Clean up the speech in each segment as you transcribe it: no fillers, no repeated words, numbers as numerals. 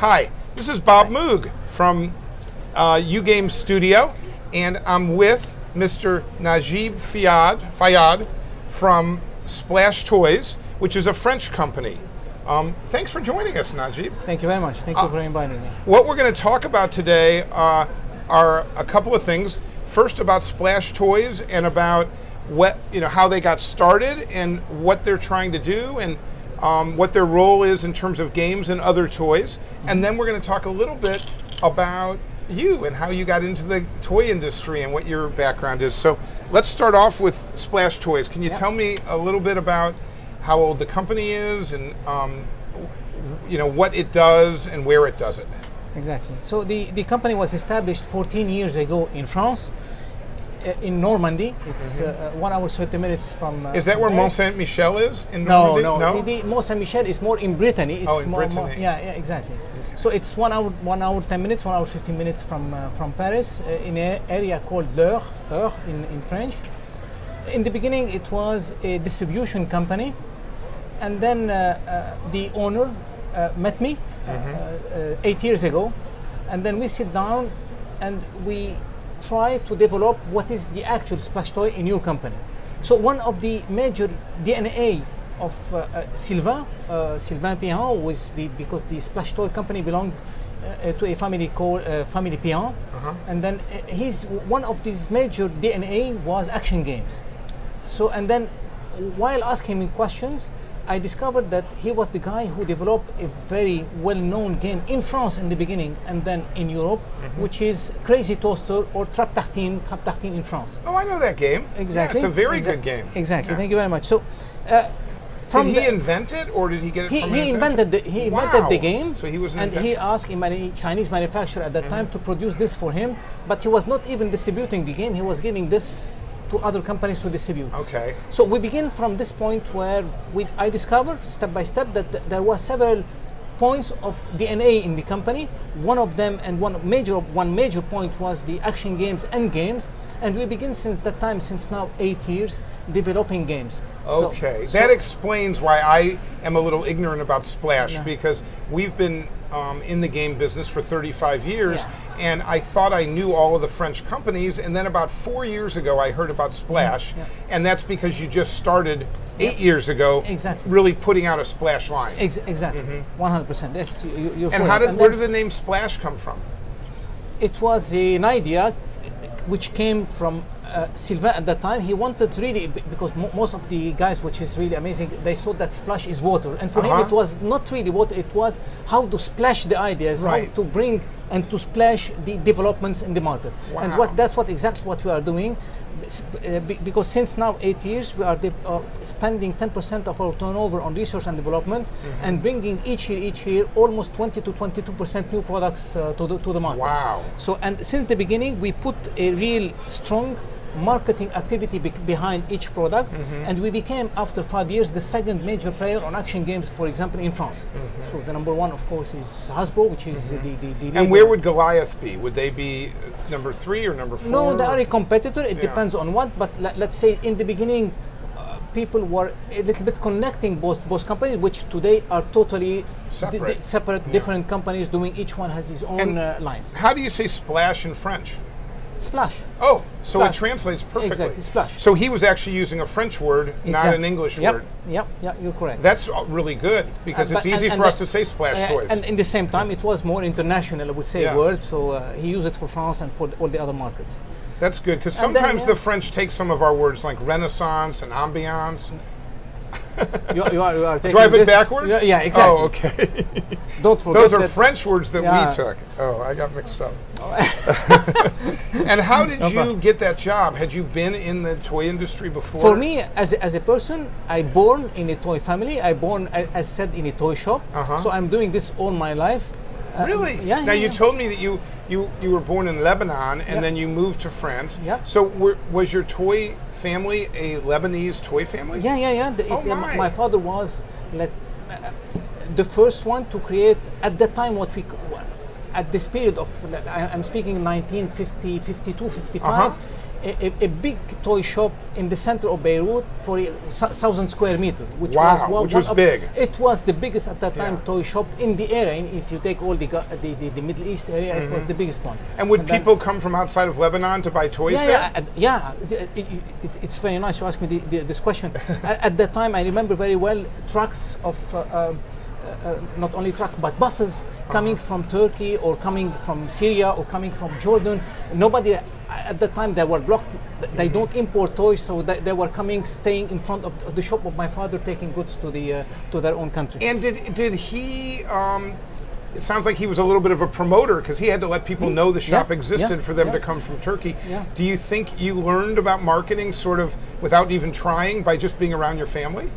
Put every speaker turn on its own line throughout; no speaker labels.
Hi, this is Bob Moog from U-Game Studio, and I'm with Mr. Najib Fayad from Splash Toys, which is a French company. Thanks for joining us, Najib.
Thank you very much. Thank you for inviting me.
What we're going to talk about today are a couple of things. First, about Splash Toys and about how they got started and what they're trying to do and what their role is in terms of games and other toys. And then we're going to talk a little bit about you and how you got into the toy industry and what your background is. So let's start off with Splash Toys. Can you tell me a little bit about how old the company is and what it does and where it does it?
Exactly. So the company was established 14 years ago in France, in Normandy. It's 1 hour 30 minutes from.
Is that where Mont Saint Michel is in
No,
Normandy?
no. The Mont Saint Michel is more in Brittany. It's
in
more,
Brittany.
yeah, exactly. Okay. So it's 1 hour 10 minutes, 1 hour 15 minutes from Paris, in an area called L'Eure in French. In the beginning, it was a distribution company, and then the owner met me 8 years ago, and then we sit down and we try to develop what is the actual splash toy in your company. So one of the major DNA of Sylvain Pihan because the splash toy company belonged to a family called Family Pihan, and then one of these major DNA was action games. So and then while asking me questions, I discovered that he was the guy who developed a very well-known game in France in the beginning and then in Europe, which is Crazy Toaster or Trap Tartine in France.
Oh, I know that game.
Exactly.
Yeah, it's a very good game.
Exactly.
Yeah.
Thank you very much. So,
did he invent it, or did he get it from
he invented the game.
So he was an
and
inventor.
he asked a Chinese manufacturer at that time to produce this for him, but he was not even distributing the game. He was giving this to other companies to distribute.
Okay.
So we begin from this point where I discovered step by step that there were several points of DNA in the company. One of them and one major point was the action games and games, and we begin since that time, since now 8 years, developing games.
Okay, that explains why I am a little ignorant about Splash, because we've been in the game business for 35 years, and I thought I knew all of the French companies, and then about 4 years ago I heard about Splash, and that's because you just started 8 years ago, really putting out a Splash line.
Exactly, 100%. Yes, you're
and where did the name Splash come from?
It was an idea which came from Sylvain at that time. He wanted really, because most of the guys, which is really amazing, they thought that splash is water, and for him it was not really water, it was how to splash the ideas, how to bring and to splash the developments in the market. And that's exactly what we are doing, because since now 8 years we are spending 10% of our turnover on research and development, and bringing each year almost 20 to 22% new products to the market.
Wow.
So, and since the beginning we put a real strong marketing activity behind each product, and we became, after 5 years, the second major player on action games, for example, in France. So the number one, of course, is Hasbro, which is the
And where would Goliath be? Would they be number 3 or number 4?
No, they are a competitor. It depends on what, but let's say in the beginning, people were a little bit connecting both companies, which today are totally separate different companies doing, each one has his own lines.
How do you say splash in French?
Splash.
Oh, so
Splash.
it translates perfectly.
Exactly, splash.
So he was actually using a French word, not an English word.
Yep, you're correct.
That's really good, because it's easy for us to say Splash Toys.
And in the same time, it was more international, I would say, word, so he used it for France and for all the other markets.
That's good, because sometimes the French take some of our words like Renaissance and ambiance.
You are taking
Drive it backwards?
Yeah, exactly.
Oh, okay.
Don't forget
those are French words that we took. Oh, I got mixed up. And how did you get that job? Had you been in the toy industry before?
For me, as a person, I born in a toy family. I born, as said, in a toy shop. So I'm doing this all my life.
Really? Now you told me that you were born in Lebanon and then you moved to France.
Yeah.
So was your toy family a Lebanese toy family?
Yeah. My father was the first one to create at that time what we at this period of, I'm speaking 1950, 52, 55, a big toy shop in the center of Beirut for 1,000 square meters, which was
big.
It was the biggest at that time
Yeah.
toy shop in the area. And if you take all the Middle East area, it was the biggest one.
And would people come from outside of Lebanon to buy toys there?
It's very nice you ask me this question. At that time, I remember very well trucks of not only trucks but buses coming from Turkey or coming from Syria or coming from Jordan. Nobody at that time, they were blocked. They don't import toys, so they were coming, staying in front of the shop of my father, taking goods to their own country.
And did he? It sounds like he was a little bit of a promoter because he had to let people know the shop existed for them to come from Turkey.
Yeah.
Do you think you learned about marketing sort of without even trying by just being around your family?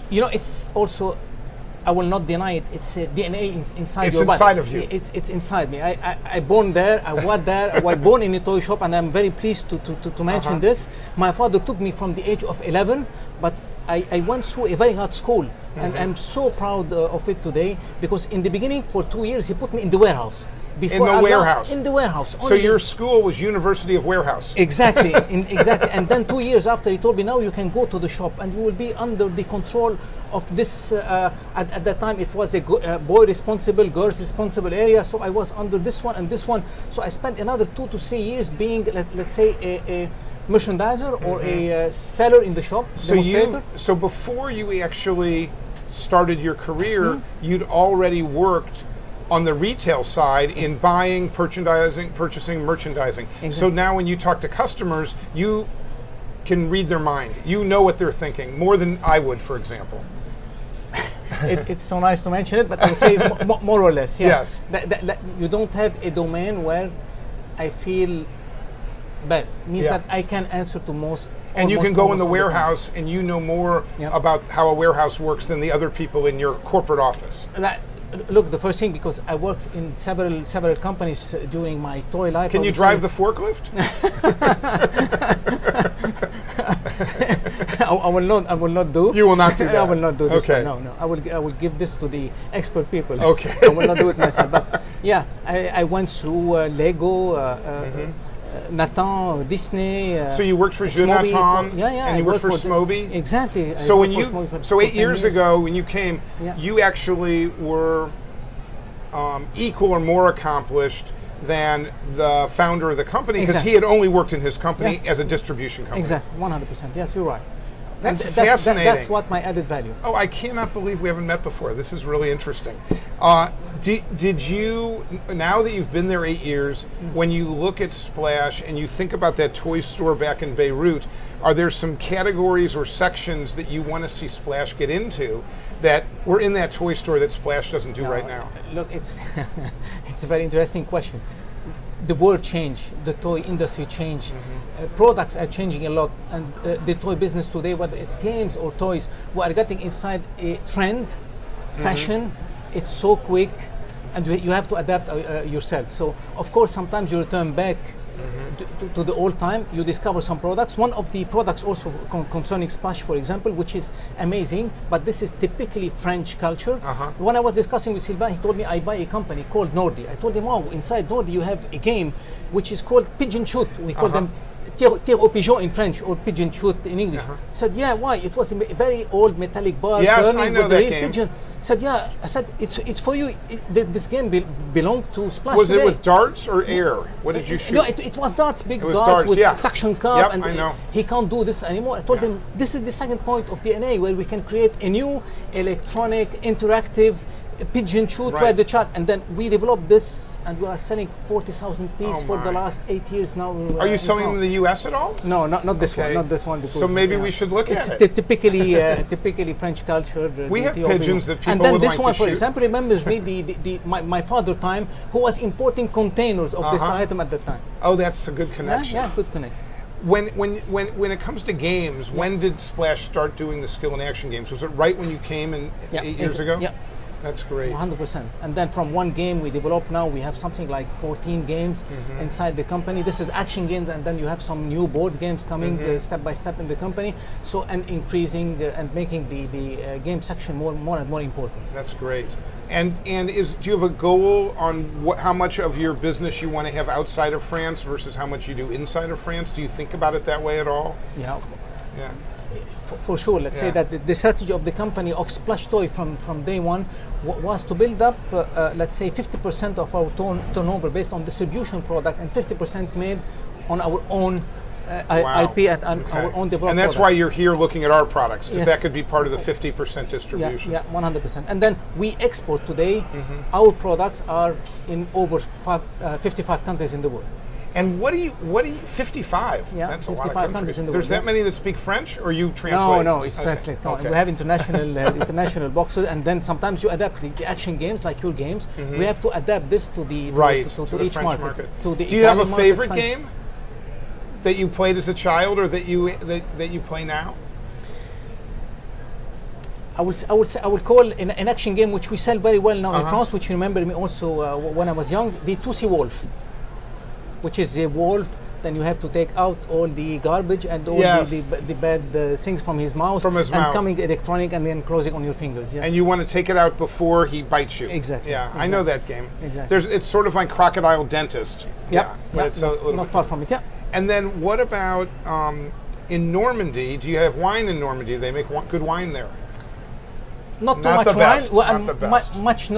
You know, it's also, I will not deny it, it's a DNA inside your body.
It's inside of you.
It's inside me. I born there, I was there, I was born in a toy shop, and I'm very pleased to mention this. My father took me from the age of 11, but I went through a very hard school, and I'm so proud of it today, because in the beginning, for 2 years, he put me in the warehouse.
In the warehouse?
In the warehouse.
So your school was University of Warehouse?
Exactly, exactly. And then 2 years after, he told me, now you can go to the shop and you will be under the control of this, at that time it was a boy responsible, girls responsible area, so I was under this one and this one. So I spent another 2 to 3 years being, let's say, a merchandiser or a seller in the shop, demonstrator.
So before you actually started your career, you'd already worked on the retail side in buying, purchasing, merchandising.
Exactly.
So now when you talk to customers, you can read their mind. You know what they're thinking, more than I would, for example.
It's so nice to mention it, but I would say more or less, yeah.
Yes.
That you don't have a domain where I feel bad. Means that I can answer to most.
And you can go in the warehouse and you know more about how a warehouse works than the other people in your corporate office.
Look, the first thing, because I worked in several companies during my toy life.
Can you drive the forklift?
I will not do.
You will not do that.
I will not do this.
Okay.
No. I will give this to the expert people.
Okay.
I will not do it myself. But yeah, I went through Lego, Nathan, Disney.
So you worked for Nathan, and you worked for Smoby.
Exactly.
So so 8 years ago, when you came, you actually were equal or more accomplished than the founder of the company, because he had only worked in his company as a distribution company.
Exactly, 100%. Yes, you're right.
That's fascinating.
That's what my added value.
Oh, I cannot believe we haven't met before. This is really interesting. Did you, now that you've been there 8 years, when you look at Splash and you think about that toy store back in Beirut, are there some categories or sections that you want to see Splash get into that were in that toy store that Splash doesn't do right now?
Look, it's it's a very interesting question. The world changed, the toy industry changed, products are changing a lot, and the toy business today, whether it's games or toys, we are getting inside a trend, fashion. It's so quick, and you have to adapt yourself. So, of course, sometimes you return back to the old time. You discover some products. One of the products also concerning Splash, for example, which is amazing, but this is typically French culture. When I was discussing with Sylvain, he told me I buy a company called Nordi. I told him, wow, inside Nordi you have a game which is called Pigeon Shoot. We call them tir au pigeon in French, or pigeon shoot in English. I said, yeah, why? It was a very old metallic bar turning with the real pigeon. I said, yeah. I said, it's for you. This game belonged to Splash.
Was
today.
it with darts or air? What did you shoot?
No, it was darts, big
was
darts with suction cup, and
I know.
he can't do this anymore. I told him, this is the second point of DNA, where we can create a new electronic, interactive pigeon shoot right the chat, and then we developed this. And we are selling 40,000 pieces for the last 8 years now.
Are you selling them in the U.S. at all?
No, not this one. Not this one. Because,
so maybe we should look at it.
It's typically French culture.
We have pigeons that people
and then
would
this
like
one,
to
for
shoot.
example, remembers me my father time, who was importing containers of this item at the time.
Oh, that's a good connection.
Yeah, good connection.
When it comes to games, when did Splash start doing the skill and action games? Was it right when you came in 8 years ago?
Yeah.
That's great.
100%. And then from one game we develop now, we have something like 14 games inside the company. This is action games, and then you have some new board games coming step by step in the company. So, and increasing and making the game section more and more important.
That's great. And do you have a goal on how much of your business you want to have outside of France versus how much you do inside of France? Do you think about it that way at all?
Yeah, of course.
Yeah.
For sure, let's say that the strategy of the company of Splash Toy from day one was to build up, let's say, 50% of our turnover based on distribution product and 50% made on our own IP and our own development.
And that's why you're here looking at our products, because
Yes.
that could be part of the 50% distribution.
Yeah, 100%. And then we export today. Our products are in over 55 countries in the world.
And what do you 55?
Yeah,
That's
55
a lot of
countries in the
There's
world.
that many that speak French, or you translate?
No, it's translate. No,
Okay.
we have international international boxes, and then sometimes you adapt the action games, like your games. We have to adapt this to the to
the
each
French
market. To the
do you have a
Italian market,
favorite
Spanish.
game that you played as a child, or that you play now?
I will call an action game which we sell very well now in France, which you remember me also when I was young, the 2C Wolf, which is a wolf. Then you have to take out all the garbage and all the bad things from his mouth, coming electronic and then closing on your fingers. Yes.
And you want to take it out before he bites you.
Exactly.
Yeah,
exactly.
I know that game.
Exactly.
It's sort of like Crocodile Dentist.
But
it's a little
not
bit
far from it. Yeah.
And then what about in Normandy? Do you have wine in Normandy? Do they make good wine there?
Not too
Not
much
the
wine.
best,
Well,
not the best.
much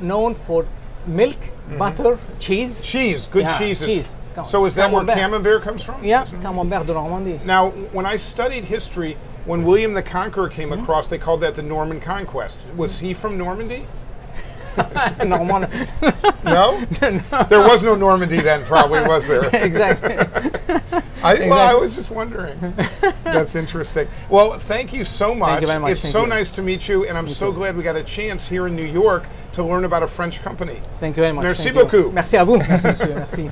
known for milk, butter, cheese.
Cheese, good cheeses.
Cheese.
So is that where
Camembert.
Camembert comes from?
Yeah, Camembert de Normandie.
Now, when I studied history, when William the Conqueror came across, they called that the Norman Conquest. Was he from Normandy?
Normand.
No? There was no Normandy then, probably, was there?
Exactly.
Well, I was just wondering. That's interesting. Well, thank you so much.
Thank you very much.
It's so nice to meet you, and I'm so glad we got a chance here in New York to learn about a French company.
Thank you very much.
Merci
Thank you.
beaucoup.
Merci à vous. Merci, monsieur. Merci.